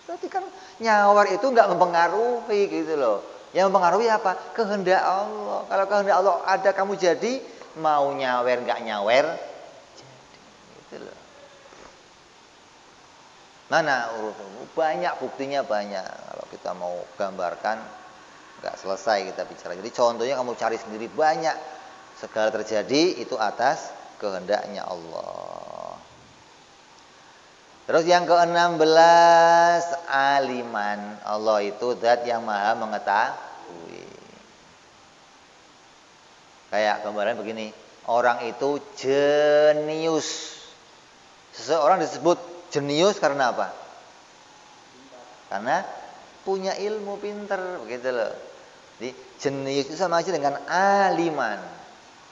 Berarti kan nyawer itu nggak mempengaruhi gitu loh. Yang mempengaruhi apa? Kehendak Allah. Kalau kehendak Allah ada kamu jadi, mau nyawer nggak nyawer, jadi. Gitu loh. Mana urusan? Banyak buktinya banyak. Kalau kita mau gambarkan, nggak selesai kita bicara. Jadi contohnya kamu cari sendiri banyak. Segala terjadi itu atas kehendaknya Allah. Terus yang ke-16, aliman. Allah itu zat yang maha mengetahui. Kayak gambaran begini, orang itu jenius. Seseorang disebut jenius karena apa? Karena punya ilmu, pinter, begitu loh. Jadi jenius itu sama aja dengan aliman.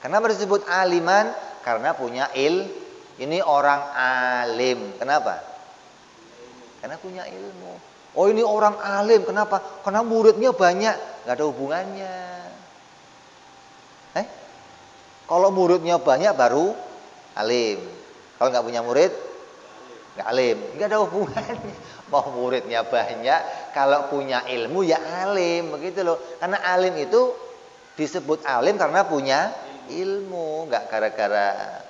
Kenapa disebut aliman? Karena punya ini orang alim. Kenapa? Karena punya ilmu. Oh ini orang alim. Kenapa? Karena muridnya banyak. Gak ada hubungannya. Kalau muridnya banyak baru alim. Kalau gak punya murid, gak alim. Gak ada hubungannya. Mau muridnya banyak, kalau punya ilmu ya alim. Begitu loh. Karena alim itu disebut alim karena punya ilmu. Gak gara-gara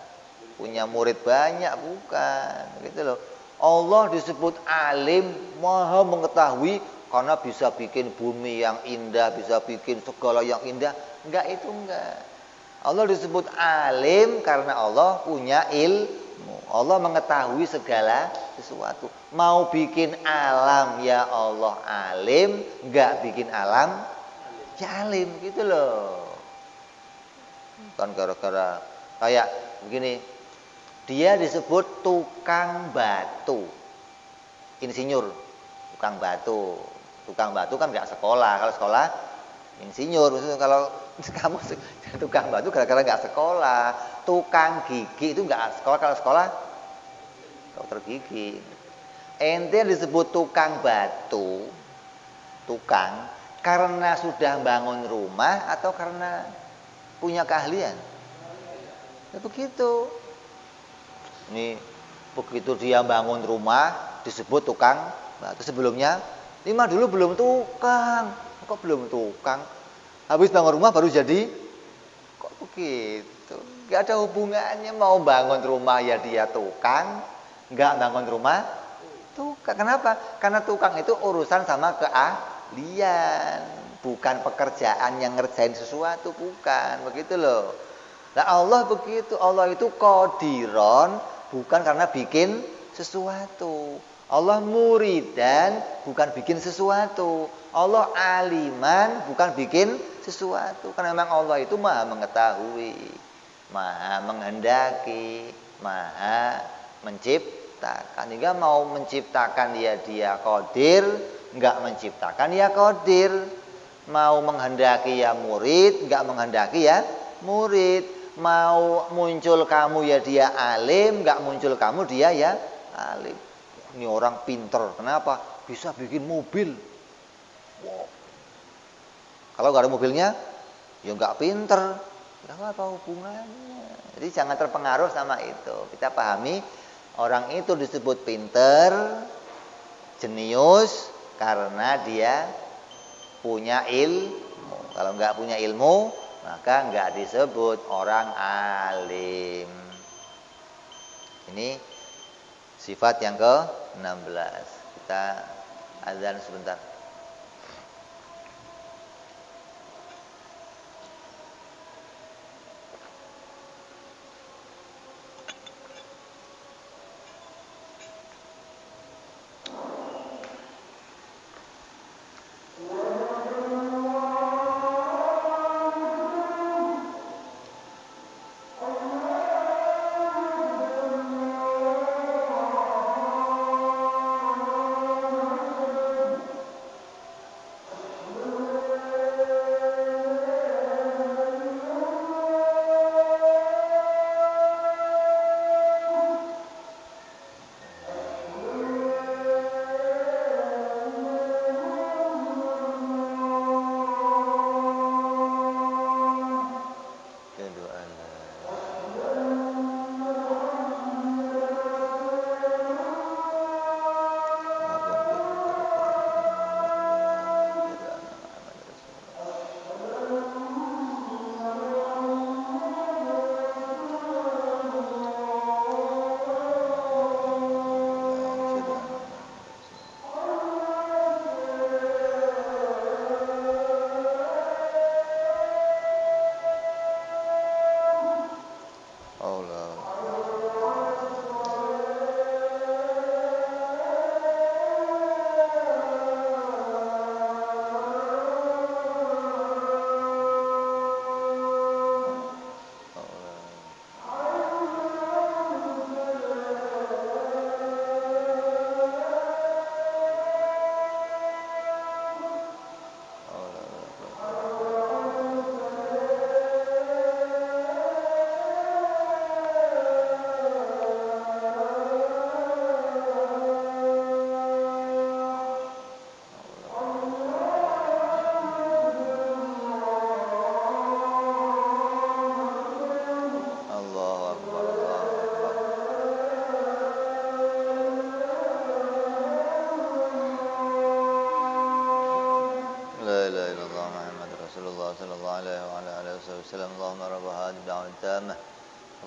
punya murid banyak, bukan. Begitu loh. Allah disebut alim, maha mengetahui karena bisa bikin bumi yang indah, bisa bikin segala yang indah. Enggak, itu enggak. Allah disebut alim karena Allah punya ilmu. Allah mengetahui segala sesuatu. Mau bikin alam ya Allah alim, enggak bikin alam ya alim, gitu loh. Kan gara-gara kayak begini. Dia disebut tukang batu, insinyur, tukang batu. Tukang batu kan nggak sekolah. Kalau sekolah insinyur. Kalau kamu tukang batu gara-gara nggak sekolah. Tukang gigi itu nggak sekolah. Kalau sekolah dokter gigi. Ente disebut tukang batu, tukang karena sudah bangun rumah atau karena punya keahlian. Ya begitu. Ini begitu dia bangun rumah disebut tukang batu. Sebelumnya Lima dulu belum tukang. Kok belum tukang? Habis bangun rumah baru jadi. Kok begitu? Gak ada hubungannya. Mau bangun rumah ya dia tukang, gak bangun rumah tukang. Kenapa? Karena tukang itu urusan sama keahlian, bukan pekerjaan yang ngerjain sesuatu, bukan. Begitu loh. Nah Allah begitu. Allah itu qadiron, bukan karena bikin sesuatu. Allah muridan, bukan bikin sesuatu. Allah aliman, bukan bikin sesuatu. Karena memang Allah itu maha mengetahui, maha menghendaki, maha menciptakan. Hingga mau menciptakan ya dia qadir, enggak menciptakan ya qadir. Mau menghendaki ya murid, enggak menghendaki ya murid. Mau muncul kamu ya dia alim, enggak muncul kamu dia ya alim. Ini orang pinter, kenapa? Bisa bikin mobil. Wow. Kalau nggak ada mobilnya, ya nggak pinter. Apa hubungannya? Jadi jangan terpengaruh sama itu. Kita pahami, orang itu disebut pinter, jenius, karena dia punya ilmu. Kalau nggak punya ilmu, maka nggak disebut orang alim. Ini sifat yang ke-16. Kita azan sebentar.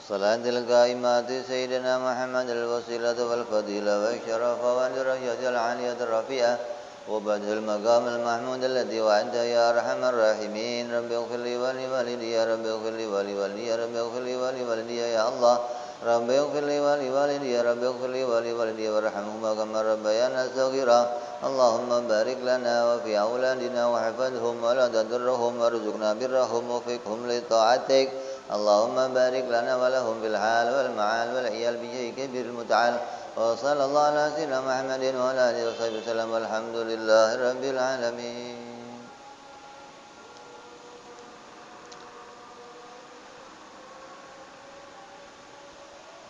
الصلاة القائمة سيدنا محمد الوسيلة والفضيلة والشرف والدرجة العالية الرفيعة وبعد المقام المحمود الذي وعدته يا أرحم الراحمين رب اغفر لي ولوالدي يا رب اغفر لي ولوالدي يا رب اغفر لي ولوالدي يا الله رب اغفر لي ولوالدي يا رب اغفر لي ولوالدي وارحمهما كما ربيانا صغيرا اللهم بارك لنا وفي أولادنا وحفظهم ولا تضرهم وارزقنا برهم وفقهم لطاعتك اللهم بارك لنا ولهم في الحال والمعال والعيال بجاه كبير المتعال وصلى الله على سيدنا محمد وعلى آله وصحبه وسلم والحمد لله رب العالمين.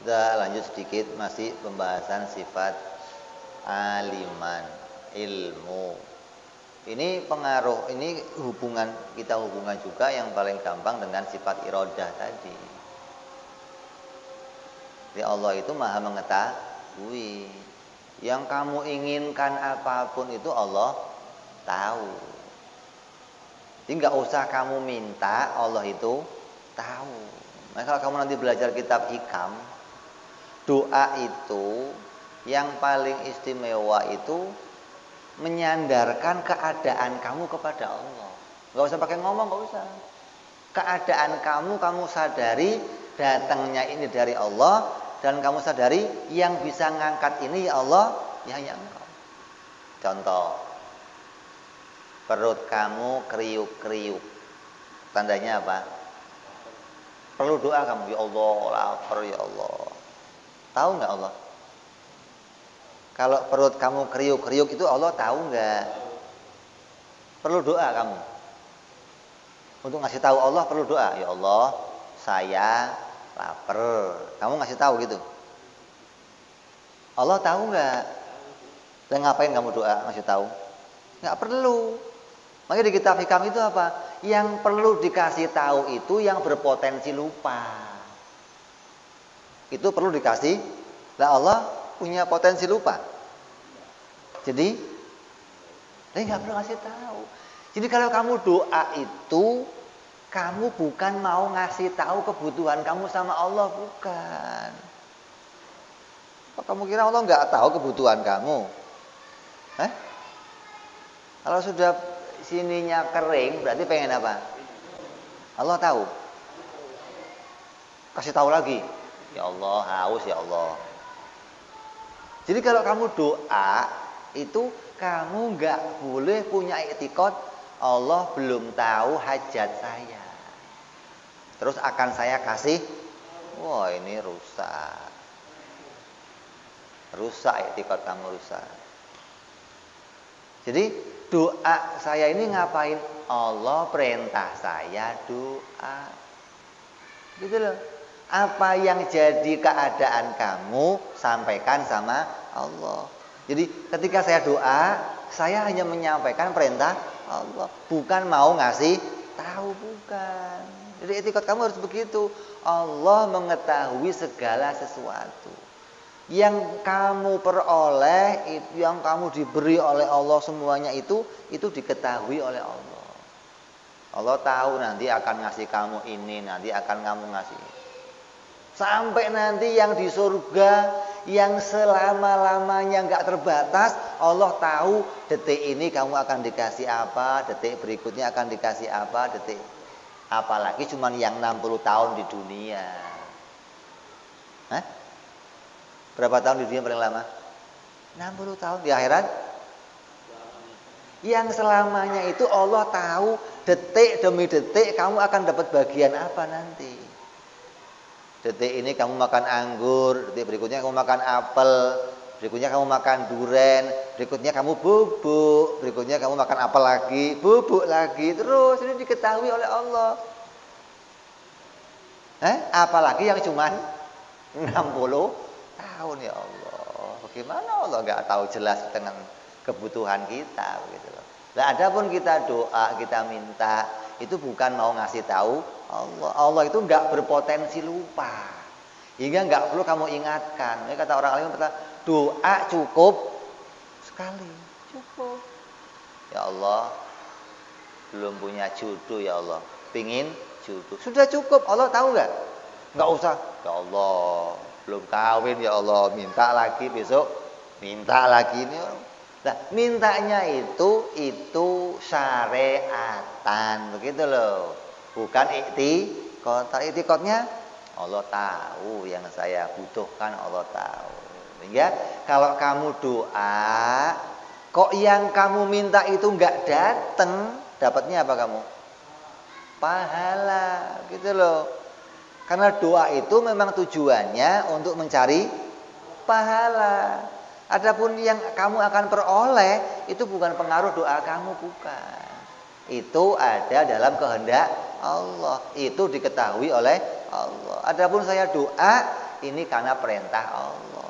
Kita lanjut sedikit, masih pembahasan sifat aliman, ilmu. Ini pengaruh, ini hubungan juga yang paling gampang dengan sifat iradah tadi. Jadi Allah itu maha mengetahui. Yang kamu inginkan apapun itu Allah tahu. Jadi nggak usah kamu minta, Allah itu tahu. Nah, kalau kamu nanti belajar kitab hikam, doa itu yang paling istimewa itu menyandarkan keadaan kamu kepada Allah. Gak usah pakai ngomong, gak usah. Keadaan kamu sadari datangnya ini dari Allah, dan kamu sadari yang bisa ngangkat ini ya Allah, ya hanya Engkau. Contoh, perut kamu kriuk-kriuk, tandanya apa? Perlu doa kamu, ya Allah, lapar ya Allah. Tahu nggak Allah? Kalau perut kamu kriuk-kriuk itu Allah tahu nggak? Perlu doa kamu. Untuk ngasih tahu Allah perlu doa. Ya Allah, saya lapar. Kamu ngasih tahu gitu. Allah tahu nggak? Dan ngapain kamu doa ngasih tahu? Nggak perlu. Makanya di kitab hikam itu apa? Yang perlu dikasih tahu itu yang berpotensi lupa. Itu perlu dikasih. Lah Allah punya potensi lupa. Jadi nggak perlu kasih tahu. Jadi kalau kamu doa itu, kamu bukan mau ngasih tahu kebutuhan kamu sama Allah, bukan. Apa kamu kira Allah nggak tahu kebutuhan kamu? Kalau sudah sininya kering, berarti pengen apa? Allah tahu. Kasih tahu lagi. Ya Allah, haus ya Allah. Jadi kalau kamu doa itu kamu nggak boleh punya i'tiqad Allah belum tahu hajat saya. Terus akan saya kasih. Wah, ini rusak. Rusak i'tiqad kamu, rusak. Jadi doa saya ini ngapain? Allah perintah saya doa. Gitu loh. Apa yang jadi keadaan kamu sampaikan sama Allah. Jadi ketika saya doa, saya hanya menyampaikan perintah Allah, bukan mau ngasih tahu, bukan. Jadi etikot kamu harus begitu. Allah mengetahui segala sesuatu. Yang kamu peroleh, yang kamu diberi oleh Allah semuanya itu diketahui oleh Allah. Allah tahu nanti akan ngasih kamu ini, nanti akan kamu ngasih ini. Sampai nanti yang di surga, yang selama-lamanya nggak terbatas, Allah tahu detik ini kamu akan dikasih apa, detik berikutnya akan dikasih apa, detik. Apalagi cuman yang 60 tahun di dunia. Berapa tahun di dunia paling lama? 60 tahun. Di akhirat? Yang selamanya itu Allah tahu detik demi detik kamu akan dapat bagian apa nanti. Detik ini kamu makan anggur, detik berikutnya kamu makan apel, berikutnya kamu makan duren, berikutnya kamu bubuk, berikutnya kamu makan apel lagi, bubuk lagi, terus ini diketahui oleh Allah. Apalagi yang cuman 60 tahun, ya Allah. Bagaimana Allah nggak tahu jelas dengan kebutuhan kita, begitu loh. Nah, adapun kita doa, kita minta, itu bukan mau ngasih tahu Allah. Allah itu nggak berpotensi lupa, hingga nggak perlu kamu ingatkan. Ini kata orang alim, doa cukup sekali, cukup. Ya Allah, belum punya jodoh ya Allah, pingin jodoh, sudah cukup. Allah tahu nggak usah. Ya Allah, belum kawin ya Allah, minta lagi besok, minta lagi ini. Nah, mintanya itu syariatan, begitu loh. Bukan i'tiqad. I'tiqadnya Allah tahu yang saya butuhkan, Allah tahu. Sehingga kalau kamu doa, kok yang kamu minta itu enggak datang, dapatnya apa kamu? Pahala, gitu loh. Karena doa itu memang tujuannya untuk mencari pahala. Adapun yang kamu akan peroleh itu bukan pengaruh doa kamu, bukan. Itu ada dalam kehendak Allah. Itu diketahui oleh Allah. Adapun saya doa ini karena perintah Allah.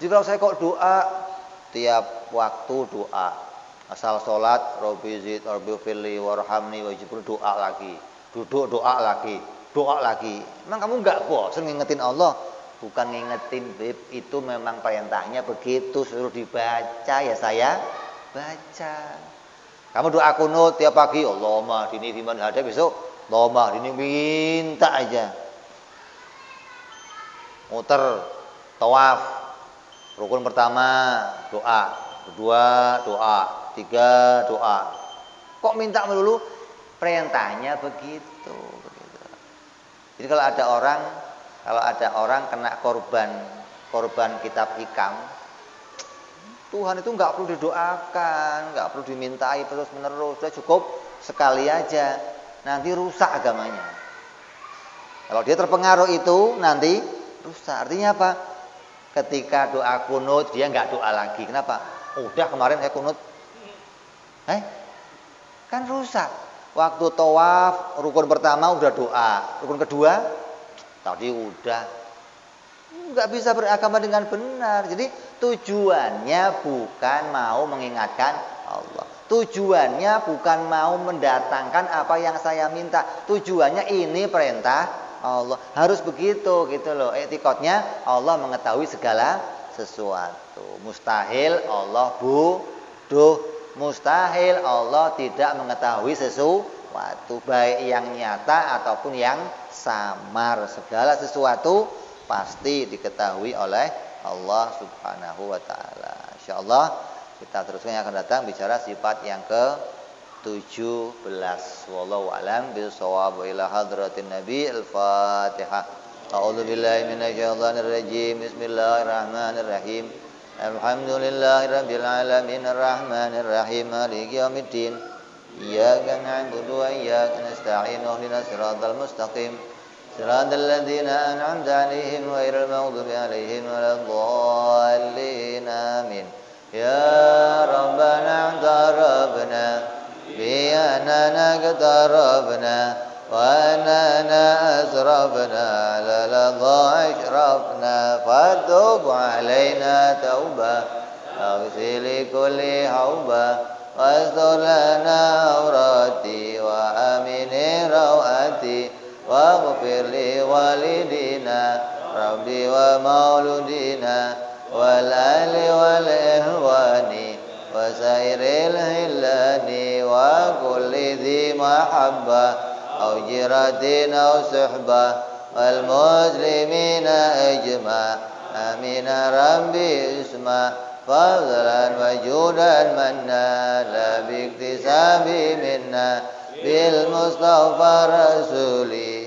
Jika saya kok doa tiap waktu doa, Asal sholat, Rabbi zid, Rabbi firli, warhamni, wajibur, doa lagi. Duduk, doa lagi. Doa lagi. Emang kamu nggak bosan ngingetin Allah? Bukan ngingetin, Bib. Itu memang perintahnya begitu. Suruh dibaca, ya saya baca. Kamu doa kunut tiap pagi. Allahumma dini fiman hada, besok Allahumma dini, minta aja. Muter, tawaf. Rukun pertama, doa. Kedua, doa. Tiga, doa. Kok minta melulu? Perintahnya begitu. Jadi kalau ada orang kena korban kitab hikam, Tuhan itu nggak perlu didoakan, nggak perlu dimintai terus menerus, sudah cukup sekali aja. Nanti rusak agamanya. Kalau dia terpengaruh itu nanti rusak. Artinya apa? Ketika doa kunut dia nggak doa lagi. Kenapa? Udah kemarin saya kunut. Kan rusak. Waktu tawaf rukun pertama udah doa, rukun kedua tadi udah. Nggak bisa beragama dengan benar. Jadi tujuannya bukan mau mengingatkan Allah. Tujuannya bukan mau mendatangkan apa yang saya minta. Tujuannya ini perintah Allah. Harus begitu gitu loh. Etikotnya Allah mengetahui segala sesuatu. Mustahil Allah bodoh. Mustahil Allah tidak mengetahui sesuatu, baik yang nyata ataupun yang samar. Segala sesuatu pasti diketahui oleh Allah Subhanahu wa taala. Insyaallah kita teruskan yang akan datang bicara sifat yang ke-17. Wallahu a'lam bishawab. Ila hadratin Nabi al-Fatihah. A'udzu billahi minasyaitonir rajim. Bismillahirrahmanirrahim. Alhamdulillahirabbil alamin arrahmanir rahim maliki yaumiddin. Iyyaka na'budu wa iyyaka nasta'in ihdinas siratal mustaqim. Siratal ladzina an'amta 'alaihim ghairil maghdubi 'alaihim waladdallin. Amin. Ya Rabbana i'tarabna bi annana qatarabna wa annana asrafna ala ladha ashrafna fatub alaina tauba aghsil kulli hauba wastur lana awrati wa amini rawati waghfir li walidina rabbi wa mauludina wal ali wal ihwani wa sairil hillani wa kulli dhi mahabbah أو جيرة أو صحبة والمسلمين أجمع آمين ربي اسمع فضلا وجودا منا لا باكتساب منا بالمصطفى رسولي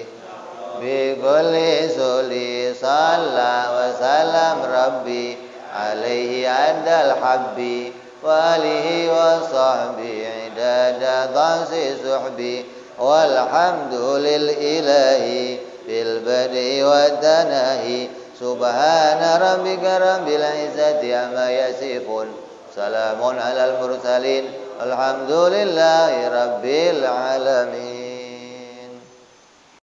بكل سولي صلى وسلم ربي عليه عند الحب وآله وصحبه عدد ضنس صحبي والحمد للإله بالبدء والتناهي سبحان ربك رب العزة عما يصفون سلام على المرسلين الحمد لله رب العالمين.